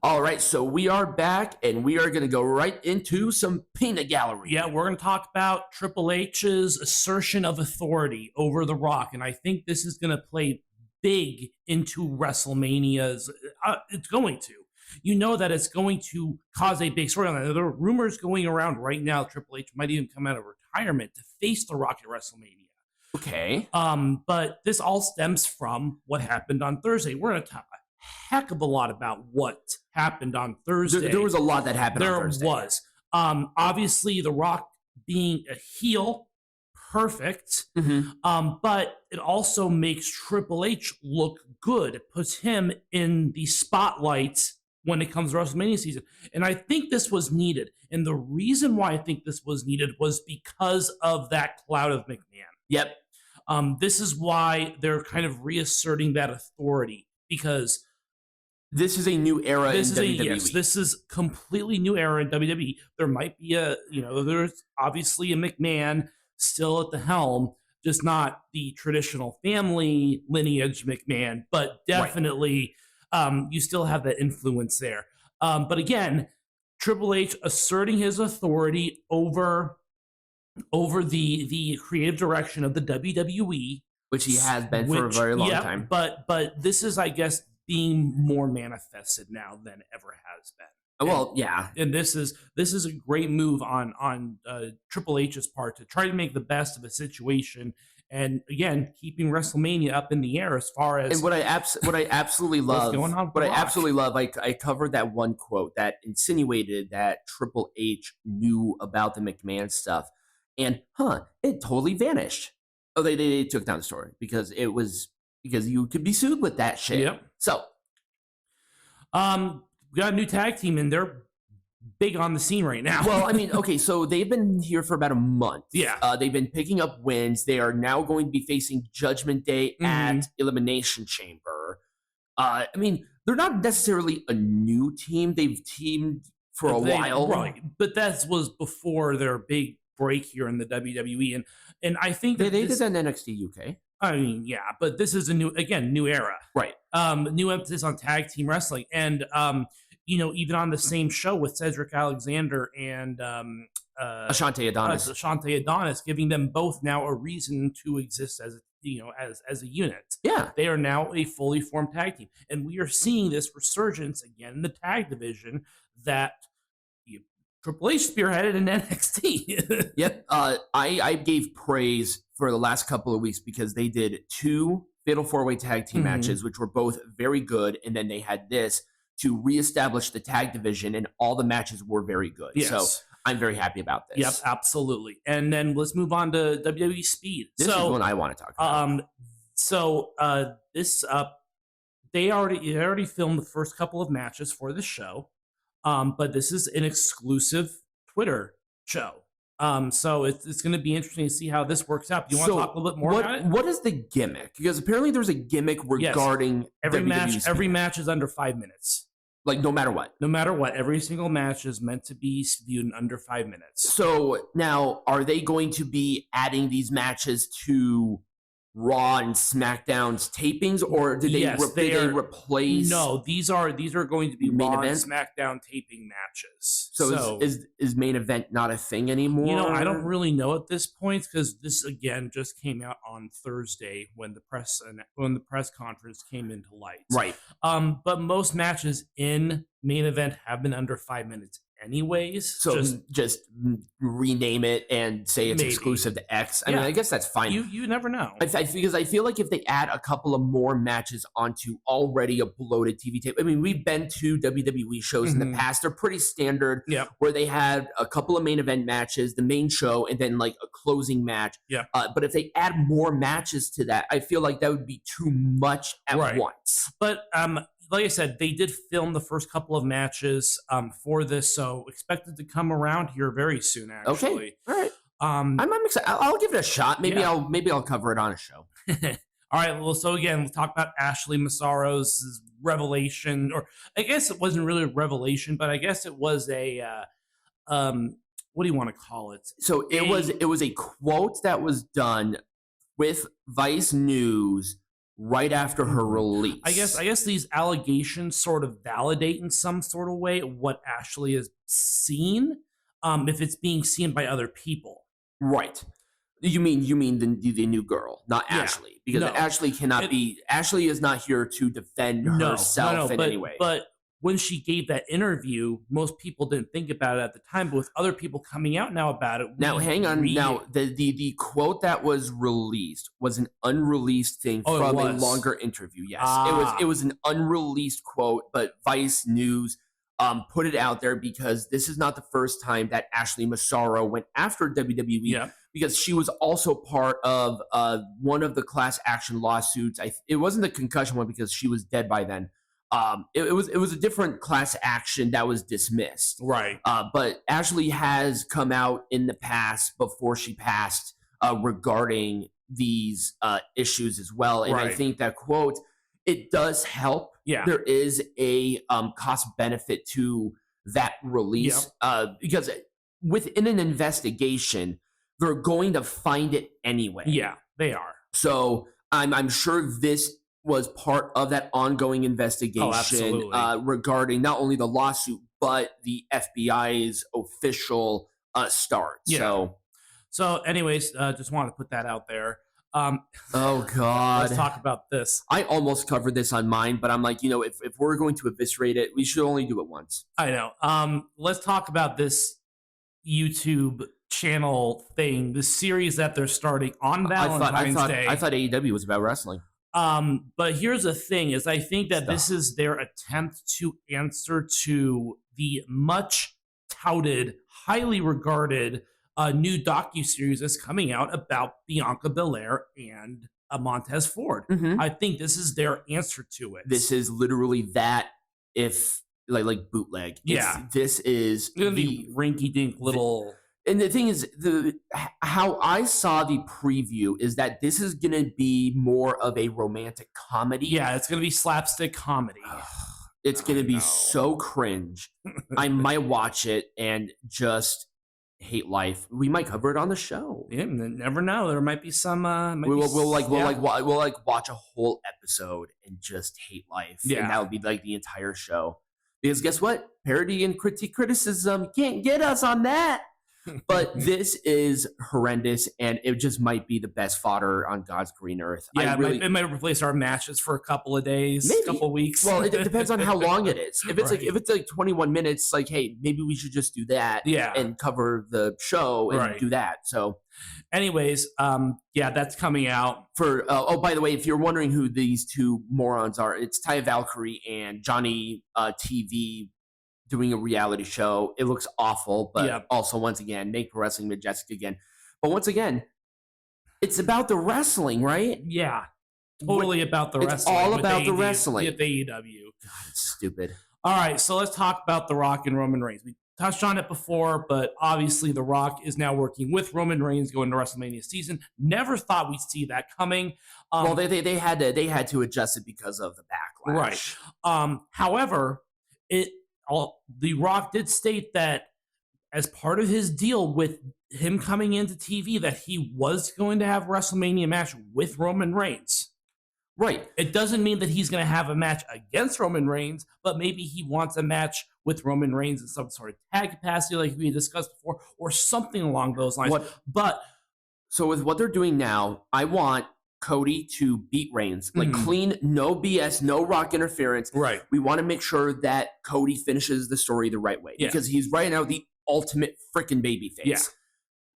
All right, so we are back, and we are going to go right into some peanut gallery. Yeah, we're going to talk about Triple H's assertion of authority over The Rock, and I think this is going to play big into WrestleMania's. It's going to. You know that it's going to cause a big storyline. There are rumors going around right now. Triple H might even come out of retirement to face The Rock at WrestleMania. Okay. But this all stems from what happened on Thursday. We're going to talk a heck of a lot about what happened on Thursday. There was a lot that happened on Thursday. There was. Obviously, The Rock being a heel, perfect. But it also makes Triple H look good. It puts him in the spotlight when it comes to WrestleMania season. And I think this was needed. And the reason why I think this was needed was because of that cloud of McMahon. Yep. This is why they're kind of reasserting that authority, because this is a new era in WWE. Yes, this is completely new era in WWE. There might be there's obviously a McMahon still at the helm, just not the traditional family lineage McMahon, but definitely you still have that influence there. But again, Triple H asserting his authority over the creative direction of the WWE, which he has been for a very long time. But this is, I guess, being more manifested now than it ever has been. Well, yeah, and this is a great move on Triple H's part to try to make the best of a situation, and again, keeping WrestleMania up in the air as far as. And what I absolutely love, going on. I covered that one quote that insinuated that Triple H knew about the McMahon stuff, and it totally vanished. Oh, they took down the story because you could be sued with that shit. Yep. So, we got a new tag team, and they're big on the scene right now. Well, I mean, okay, so they've been here for about a month. Yeah. They've been picking up wins. They are now going to be facing Judgment Day at Elimination Chamber. I mean, they're not necessarily a new team. They've teamed for a while. Right. But that was before their big break here in the WWE. And I think that they did that in NXT UK. I mean, yeah, but this is a new era. Right. New emphasis on tag team wrestling. And, even on the same show with Cedric Alexander and Ashante Adonis, giving them both now a reason to exist as a unit. Yeah. They are now a fully formed tag team. And we are seeing this resurgence again in the tag division that Triple H spearheaded in NXT. Yep. I gave praise for the last couple of weeks because they did 2 Fatal 4-Way tag team matches, which were both very good. And then they had this to reestablish the tag division, and all the matches were very good. Yes. So I'm very happy about this. Yep, absolutely. And then let's move on to WWE Speed. This is one I want to talk about. They already filmed the first couple of matches for the show. But this is an exclusive Twitter show. So it's going to be interesting to see how this works out. Do you want to talk a little bit more about it? What is the gimmick? Because apparently there's a gimmick regarding every WWE match. Speed. Every match is under 5 minutes. Like no matter what. No matter what, every single match is meant to be viewed in under 5 minutes. So now, are they going to be adding these matches to Raw and SmackDown's tapings, or did they replace? No, these are going to be main Raw event? and SmackDown taping matches. So is main event not a thing anymore? I don't really know at this point because this again just came out on Thursday when the press conference came into light. Right. But most matches in main event have been under 5 minutes anyways. So just rename it and say it's exclusive to X. I mean, I guess that's fine. You never know. Because I feel like if they add a couple of more matches onto already a bloated TV tape, I mean, we've been to WWE shows in the past. They're pretty standard where they had a couple of main event matches, the main show, and then like a closing match. Yeah. But if they add more matches to that, I feel like that would be too much at once. But like I said, they did film the first couple of matches for this, so expected to come around here very soon. Actually, okay, all right. I'm excited. I'll give it a shot. Maybe I'll cover it on a show. All right. Well, so again, we'll talk about Ashley Massaro's revelation, or I guess it wasn't really a revelation, but I guess it was a what do you want to call it? So it was a quote that was done with Vice News right after her release. I guess these allegations sort of validate in some sort of way what Ashley has seen, if it's being seen by other people. Right. You mean the new girl, not Ashley, because Ashley cannot be. Ashley is not here to defend herself in any way. But when she gave that interview, most people didn't think about it at the time. But with other people coming out now about it, now hang on. Now the quote that was released was an unreleased thing from a longer interview. Yes, it was an unreleased quote, but Vice News put it out there because this is not the first time that Ashley Massaro went after WWE. Yeah. Because she was also part of one of the class action lawsuits. It wasn't the concussion one because she was dead by then. It was a different class action that was dismissed. Right. But Ashley has come out in the past before she passed regarding these issues as well. And I think that quote, it does help. Yeah. There is a cost benefit to that release because within an investigation, they're going to find it anyway. Yeah, they are. So I'm sure this was part of that ongoing investigation regarding not only the lawsuit, but the FBI's official start. Yeah. So anyways, just wanted to put that out there. Oh, God. Let's talk about this. I almost covered this on mine, but I'm like, if we're going to eviscerate it, we should only do it once. I know. Let's talk about this YouTube channel thing, the series that they're starting on Valentine's Day. I thought AEW was about wrestling. But here's the thing: is I think that this is their attempt to answer to the much touted, highly regarded new docuseries that's coming out about Bianca Belair and Montez Ford. Mm-hmm. I think this is their answer to it. This is literally that, if like bootleg. This is the rinky-dink little. And the thing is, how I saw the preview is that this is going to be more of a romantic comedy. Yeah, it's going to be slapstick comedy. It's going to be so cringe. I might watch it and just hate life. We might cover it on the show. Yeah, never know. There might be some. We'll watch a whole episode and just hate life. Yeah, and that would be like the entire show. Because guess what? Parody and criticism can't get us on that. But this is horrendous, and it just might be the best fodder on God's green earth. Yeah, it might replace our matches for a couple of days, a couple of weeks. Well, it depends on how long it is. If it's like 21 minutes, like, hey, maybe we should just do that. Yeah. And cover the show and do that. So, anyways, that's coming out for. By the way, if you're wondering who these two morons are, it's Taya Valkyrie and Johnny TV. Doing a reality show. It looks awful, but also, once again, make pro wrestling majestic again. But once again, it's about the wrestling, right? Yeah. Totally about the wrestling. It's all about the wrestling. With AEW. God, it's stupid. All right, so let's talk about The Rock and Roman Reigns. We touched on it before, but obviously The Rock is now working with Roman Reigns going to WrestleMania season. Never thought we'd see that coming. Well, they had to adjust it because of the backlash. Right. However, The Rock did state that as part of his deal with him coming into TV that he was going to have a WrestleMania match with Roman Reigns. Right. It doesn't mean that he's going to have a match against Roman Reigns, but maybe he wants a match with Roman Reigns in some sort of tag capacity like we discussed before, or something along those lines. So with what they're doing now, I want Cody to beat Reigns, like clean, no BS, no Rock interference. Right. We want to make sure that Cody finishes the story the right way because he's right now the ultimate freaking babyface. Yeah.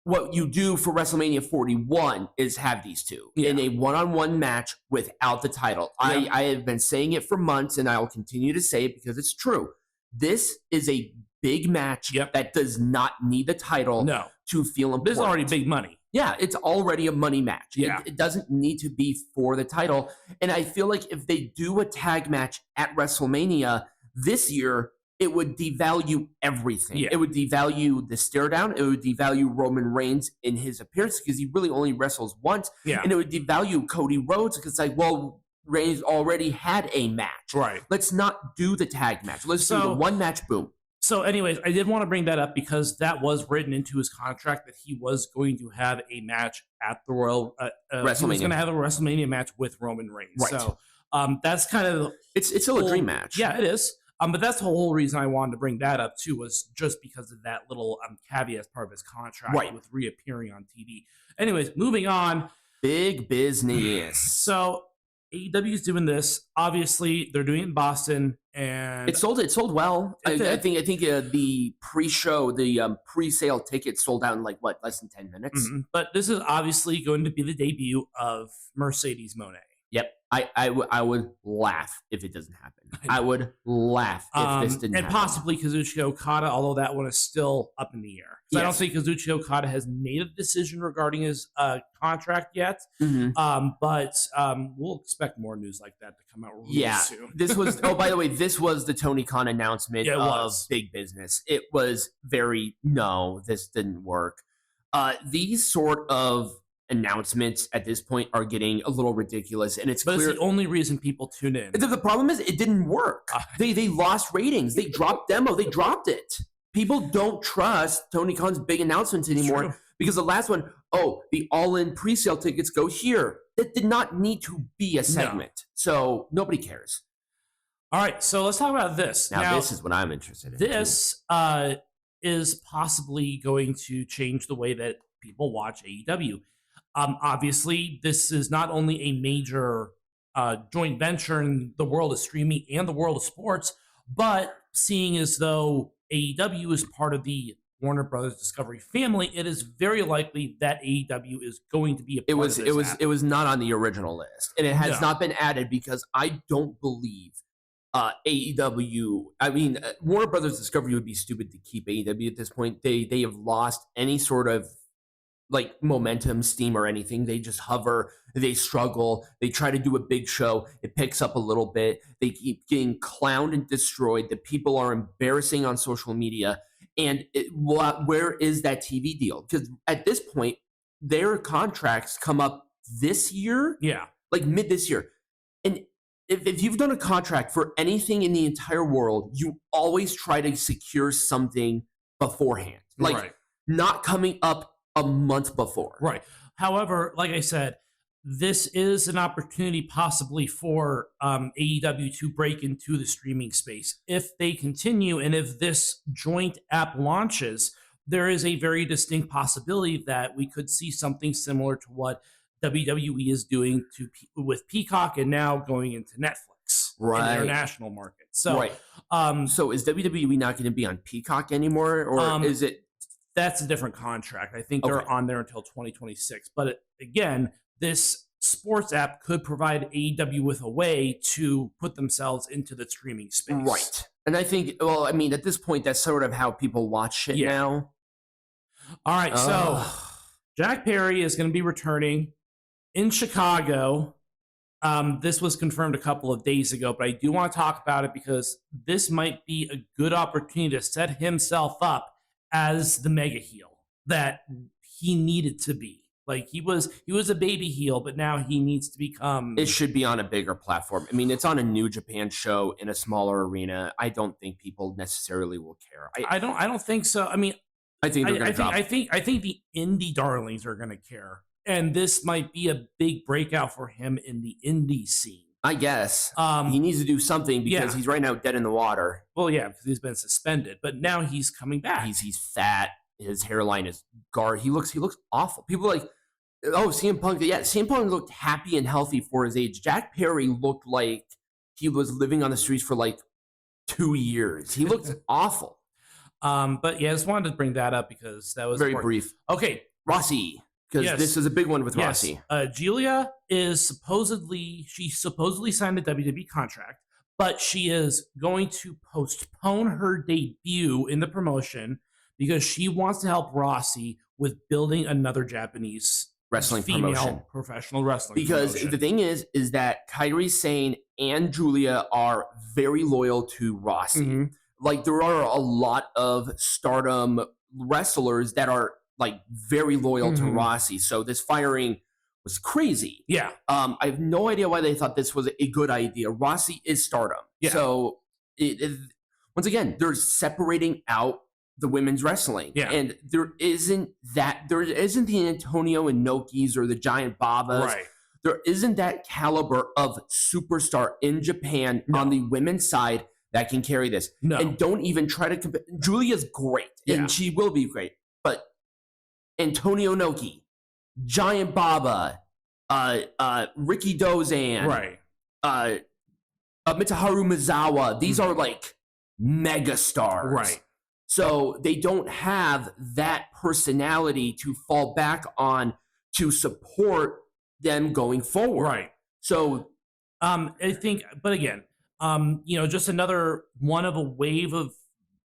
What you do for WrestleMania 41 is have these two in a one-on-one match without the title. Yeah. I have been saying it for months, and I will continue to say it because it's true. This is a big match that does not need the title to feel important. This is already big money. Yeah, it's already a money match. Yeah. It doesn't need to be for the title. And I feel like if they do a tag match at WrestleMania this year, it would devalue everything. Yeah. It would devalue the stare down. It would devalue Roman Reigns in his appearance because he really only wrestles once. Yeah. And it would devalue Cody Rhodes because it's like, well, Reigns already had a match. Right. Let's not do the tag match. Let's do the one match, boom. So, anyways, I did want to bring that up because that was written into his contract that he was going to have a match at the Royal he was going to have a WrestleMania match with Roman Reigns. Right. So that's kind of it's still a dream match. Yeah, it is. But that's the whole reason I wanted to bring that up too, was just because of that little caveat as part of his contract with reappearing on TV. Anyways, moving on. Big business. So AEW is doing this. Obviously, they're doing it in Boston, and it sold well. I think the pre-show, the pre-sale tickets sold out in less than 10 minutes. Mm-hmm. But this is obviously going to be the debut of Mercedes Moné. Yep. I would laugh if it doesn't happen. I would laugh if this didn't happen. And possibly Kazuchika Okada, although that one is still up in the air. So I don't think Kazuchika Okada has made a decision regarding his contract yet. Mm-hmm. But we'll expect more news like that to come out really soon. This was, by the way, this was the Tony Khan announcement of big business. It was no, this didn't work. These sort of announcements at this point are getting a little ridiculous, and it's clear it's the only reason people tune in. The problem is it didn't work. They lost ratings. They dropped demo. They dropped it. People don't trust Tony Khan's big announcements anymore because the last one, the all-in pre-sale tickets go here. That did not need to be a segment. So nobody cares. All right, so let's talk about this. Now this is what I'm interested in. This is possibly going to change the way that people watch AEW. Obviously, this is not only a major joint venture in the world of streaming and the world of sports, but seeing as though AEW is part of the Warner Brothers Discovery family, it is very likely that AEW is going to be a part of this. It was not on the original list, and it has not been added because I don't believe AEW. I mean, Warner Brothers Discovery would be stupid to keep AEW at this point. They have lost any sort of momentum, steam, or anything. They just hover. They struggle. They try to do a big show. It picks up a little bit. They keep getting clowned and destroyed. The people are embarrassing on social media. And where is that TV deal? Because at this point, their contracts come up this year. Yeah. Mid this year. And if you've done a contract for anything in the entire world, you always try to secure something beforehand. Not coming up a month before. Right. However, like I said, this is an opportunity possibly for AEW to break into the streaming space. If they continue and if this joint app launches, there is a very distinct possibility that we could see something similar to what WWE is doing with Peacock and now going into Netflix in the international market. So, so is WWE not going to be on Peacock anymore, or is it? That's a different contract. I think they're on there until 2026. But again, this sports app could provide AEW with a way to put themselves into the streaming space. Right. And I think, at this point, that's sort of how people watch shit now. All right. So Jack Perry is going to be returning in Chicago. This was confirmed a couple of days ago, but I do want to talk about it because this might be a good opportunity to set himself up as the mega heel that he needed to be. He was a baby heel, but now he needs to become. It should be on a bigger platform. I mean, it's on a New Japan show in a smaller arena. I don't think people necessarily will care. I don't think so. I mean, I think they're going to drop. I think the indie darlings are going to care, and this might be a big breakout for him in the indie scene. I guess he needs to do something because he's right now dead in the water. Well, yeah, because he's been suspended, but now he's coming back. He's fat. His hairline is guard. He looks awful. People are like, CM Punk. Yeah, CM Punk looked happy and healthy for his age. Jack Perry looked like he was living on the streets for 2 years. He looked awful. But yeah, I just wanted to bring that up because that was very brief. Okay, Rossi. Because this is a big one with Rossi. Giulia is supposedly signed a WWE contract, but she is going to postpone her debut in the promotion because she wants to help Rossi with building another Japanese female professional wrestling promotion. The thing is that Kairi Sane and Giulia are very loyal to Rossi. Mm-hmm. There are a lot of Stardom wrestlers that are very loyal to Rossi. So this firing was crazy. Yeah. I have no idea why they thought this was a good idea. Rossi is Stardom. Yeah. So once again, they're separating out the women's wrestling. Yeah. And there isn't the Antonio Inokis or the Giant Babas. Right. There isn't that caliber of superstar in Japan on the women's side that can carry this. No. And don't even try to compare. Julia's great, and she will be great. But Antonio Inoki, Giant Baba, Ricky Dozan, right. Mitsuharu Misawa, these are like mega stars. Right. So they don't have that personality to fall back on to support them going forward. Right. So I think, but again, just another one of a wave of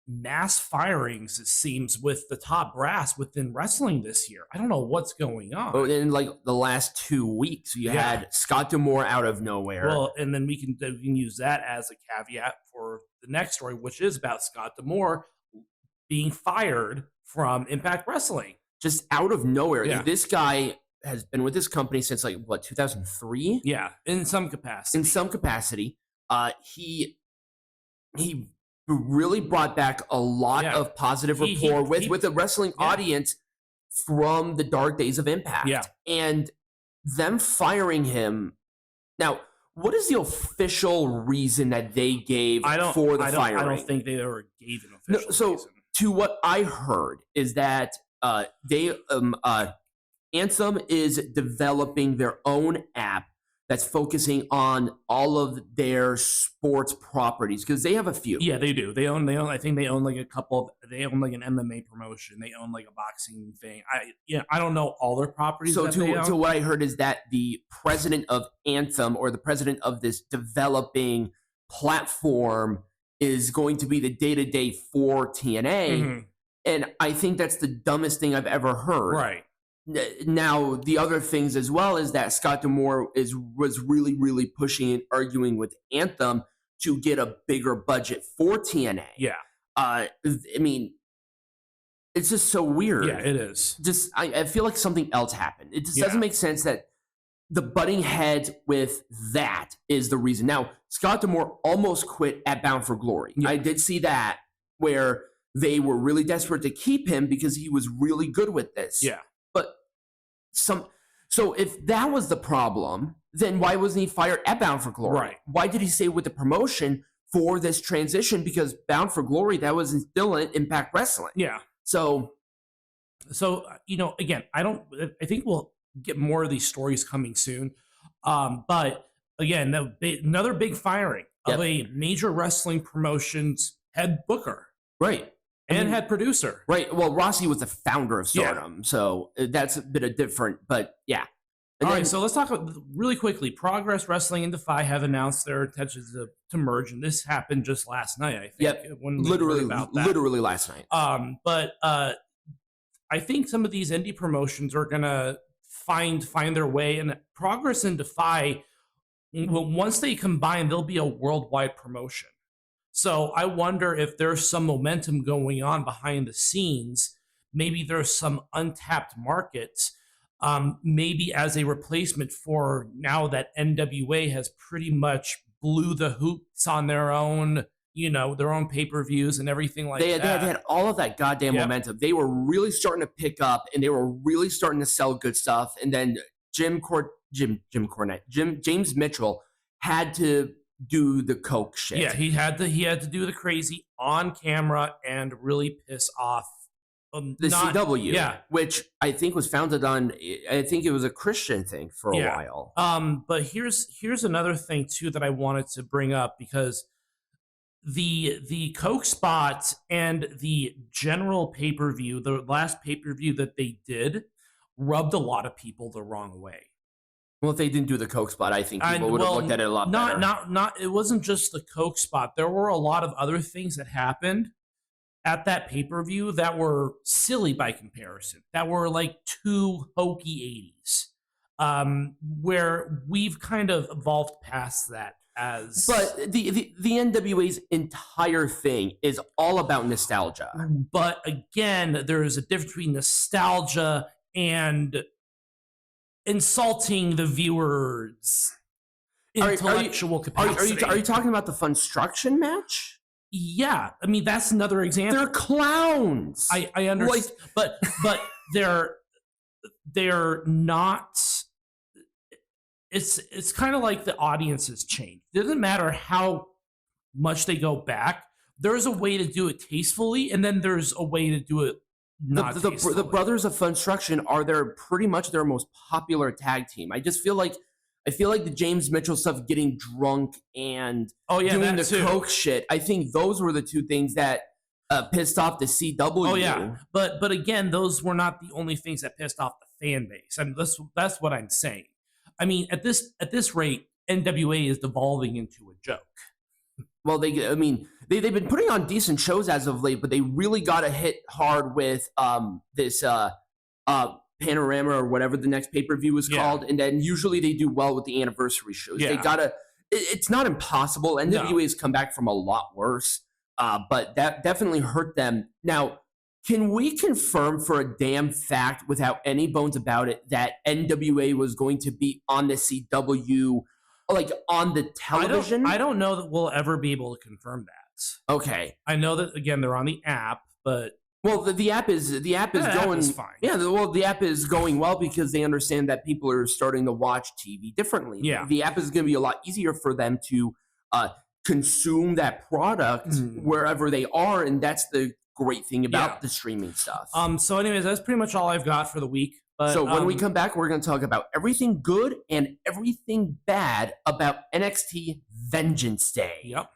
mass firings, it seems, with the top brass within wrestling this year. I don't know what's going on. Oh, in like the last 2 weeks, you had Scott D'Amore out of nowhere. Well, and then we can use that as a caveat for the next story, which is about Scott D'Amore being fired from Impact Wrestling. Just out of nowhere. Yeah. This guy has been with this company since 2003? Yeah, in some capacity. He really brought back a lot of positive rapport with the wrestling audience from the dark days of Impact. Yeah. And them firing him. Now, what is the official reason that they gave for the firing? I don't think they ever gave an official reason. To what I heard is that Anthem is developing their own app that's focusing on all of their sports properties, because they have a few. Yeah, they do. They own. I think they own like a couple. They own like an MMA promotion. They own like a boxing thing. I don't know all their properties. So to what I heard is that the president of Anthem, or the president of this developing platform, is going to be the day-to-day for TNA, and I think that's the dumbest thing I've ever heard. Right. Now, the other things as well is that Scott D'Amore was really, really pushing and arguing with Anthem to get a bigger budget for TNA. Yeah. I mean, it's just so weird. Yeah, it is. Just, I feel like something else happened. It just doesn't make sense that the butting heads with that is the reason. Now, Scott D'Amore almost quit at Bound for Glory. Yeah. I did see that, where they were really desperate to keep him because he was really good with this. Yeah. So if that was the problem, then why wasn't he fired at Bound for Glory? Right. Why did he stay with the promotion for this transition? Because Bound for Glory, that was still in Impact Wrestling. Yeah. So again, I think we'll get more of these stories coming soon. But again, another big firing of a major wrestling promotion's head booker. Right. And head producer. Right. Well, Rossi was the founder of Stardom, so that's a bit of different, but yeah. All right, so let's talk really quickly. Progress Wrestling and Defy have announced their intentions to merge, and this happened just last night, I think. Yep. Literally last night. But I think some of these indie promotions are gonna find their way, and Progress and Defy, once they combine, they'll be a worldwide promotion. So I wonder if there's some momentum going on behind the scenes. Maybe there's some untapped markets, maybe as a replacement for now that NWA has pretty much blew the hoops on their own, their own pay-per-views and everything like that. They had all of that goddamn momentum. They were really starting to pick up, and they were really starting to sell good stuff. And then James Mitchell had to do the coke shit. Yeah, he had to do the crazy on camera and really piss off the CW. Yeah, which I think was founded on. I think it was a Christian thing for a while. But here's another thing too that I wanted to bring up, because the coke spot and the general pay-per-view, the last pay-per-view that they did, rubbed a lot of people the wrong way. Well, if they didn't do the coke spot, I think people would have looked at it a lot better. It wasn't just the coke spot. There were a lot of other things that happened at that pay-per-view that were silly by comparison, that were like too hokey 80s, where we've kind of evolved past that. But the NWA's entire thing is all about nostalgia. But again, there is a difference between nostalgia and insulting the viewer's intellectual capacity. Are you talking about the Funstruction match? Yeah, I mean that's another example. They're clowns. I understand, but they're not. It's kind of like the audience has changed. It doesn't matter how much they go back. There's a way to do it tastefully, and then there's a way to do it not tastefully. The Brothers of Funstruction are pretty much their most popular tag team. I feel like the James Mitchell stuff, getting drunk and doing the coke shit. I think those were the two things that pissed off the CW. Oh yeah, but again, those were not the only things that pissed off the fan base. I mean, that's what I'm saying. I mean, at this rate, NWA is devolving into a joke. Well, they've been putting on decent shows as of late, but they really got to hit hard with this Panorama or whatever the next pay-per-view was called, and then usually they do well with the anniversary shows. They gotta. It's not impossible. NWA has come back from a lot worse, but that definitely hurt them. Now, can we confirm for a damn fact, without any bones about it, that NWA was going to be on the CW, like on the television? I don't know that we'll ever be able to confirm that. Okay. I know that, again, they're on the app, but well, the app is going. App is fine. Yeah, the app is going well because they understand that people are starting to watch TV differently. Yeah, the app is going to be a lot easier for them to consume that product wherever they are, and that's the great thing about the streaming stuff. So anyways, that's pretty much all I've got for the week. But, so when we come back, we're going to talk about everything good and everything bad about NXT Vengeance Day. Yep.